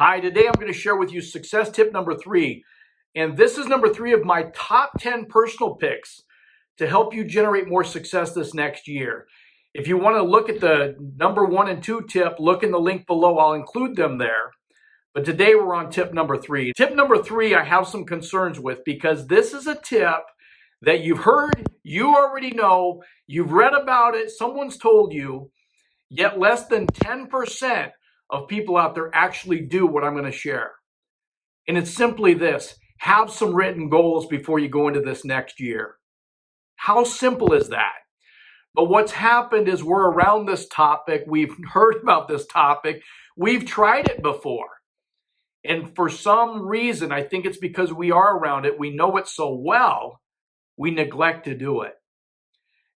Hi, today I'm going to share with you success tip number 3. And this is number 3 of my top 10 personal picks to help you generate more success this next year. If you want to look at the number 1 and 2 tip, look in the link below. I'll include them there. But today we're on tip number 3. Tip number 3 I have some concerns with because this is a tip that you've heard, you already know, you've read about it, someone's told you, yet less than 10% of people out there actually do what I'm going to share. And it's simply this: have some written goals before you go into this next year. How simple is that? But what's happened is we're around this topic. We've heard about this topic. We've tried it before. And for some reason, I think it's because we are around it, we know it so well, we neglect to do it.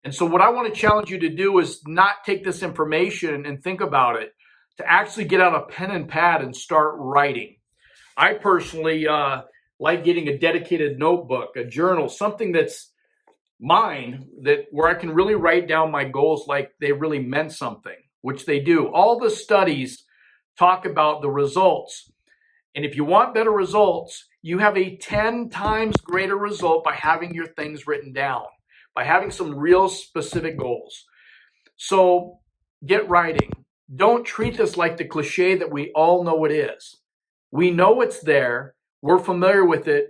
And so what I want to challenge you to do is not take this information and think about it, to actually get out a pen and pad and start writing. I personally like getting a dedicated notebook, a journal, something that's mine, that where I can really write down my goals like they really meant something, which they do. All the studies talk about the results. And if you want better results, you have a 10 times greater result by having your things written down, by having some real specific goals. So get writing. Don't treat this like the cliche that we all know it is. We know it's there. We're familiar with it.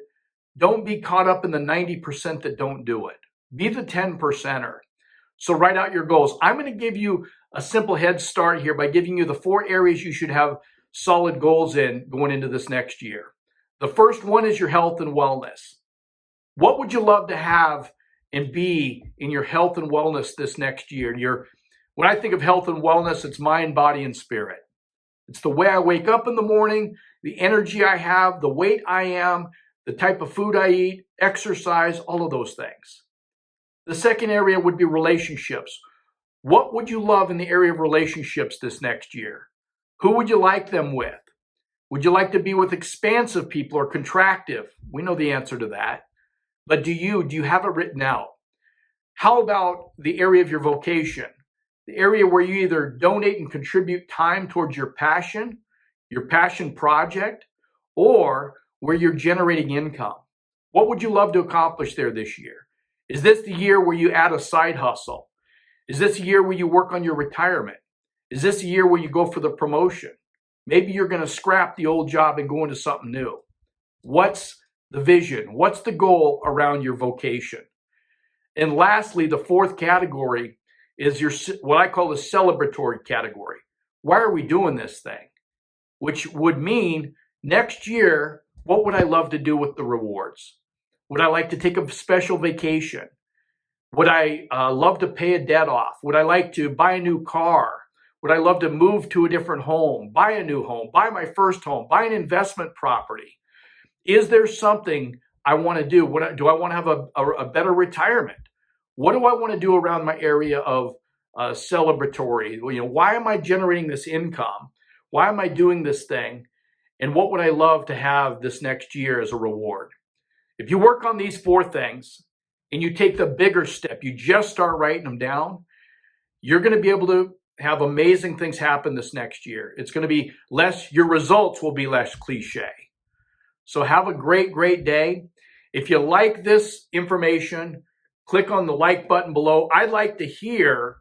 Don't be caught up in the 90% that don't do it. Be the 10%er. So write out your goals. I'm going to give you a simple head start here by giving you the 4 areas you should have solid goals in going into this next year. The first one is your health and wellness. What would you love to have and be in your health and wellness this next year? When I think of health and wellness, it's mind, body, and spirit. It's the way I wake up in the morning, the energy I have, the weight I am, the type of food I eat, exercise, all of those things. The second area would be relationships. What would you love in the area of relationships this next year? Who would you like them with? Would you like to be with expansive people or contractive? We know the answer to that. But do you have it written out? How about the area of your vocation? The area where you either donate and contribute time towards your passion project, or where you're generating income. What would you love to accomplish there this year? Is this the year where you add a side hustle? Is this a year where you work on your retirement? Is this a year where you go for the promotion? Maybe you're going to scrap the old job and go into something new. What's the vision? What's the goal around your vocation? And lastly, the 4th category is what I call the celebratory category. Why are we doing this thing? Which would mean next year, what would I love to do with the rewards? Would I like to take a special vacation? Would I love to pay a debt off? Would I like to buy a new car? Would I love to move to a different home, buy a new home, buy my first home, buy an investment property? Is there something I want to do? Do I want to have a better retirement? What do I want to do around my area of celebratory? Why am I generating this income? Why am I doing this thing? And what would I love to have this next year as a reward? If you work on these 4 things and you take the bigger step, you just start writing them down, you're going to be able to have amazing things happen this next year. It's going to be your results will be less cliche. So have a great, great day. If you like this information, click on the like button below. I'd like to hear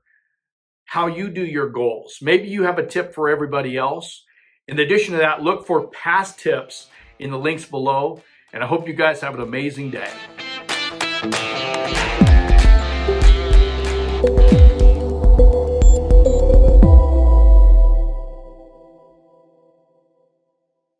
how you do your goals. Maybe you have a tip for everybody else. In addition to that, look for past tips in the links below. And I hope you guys have an amazing day.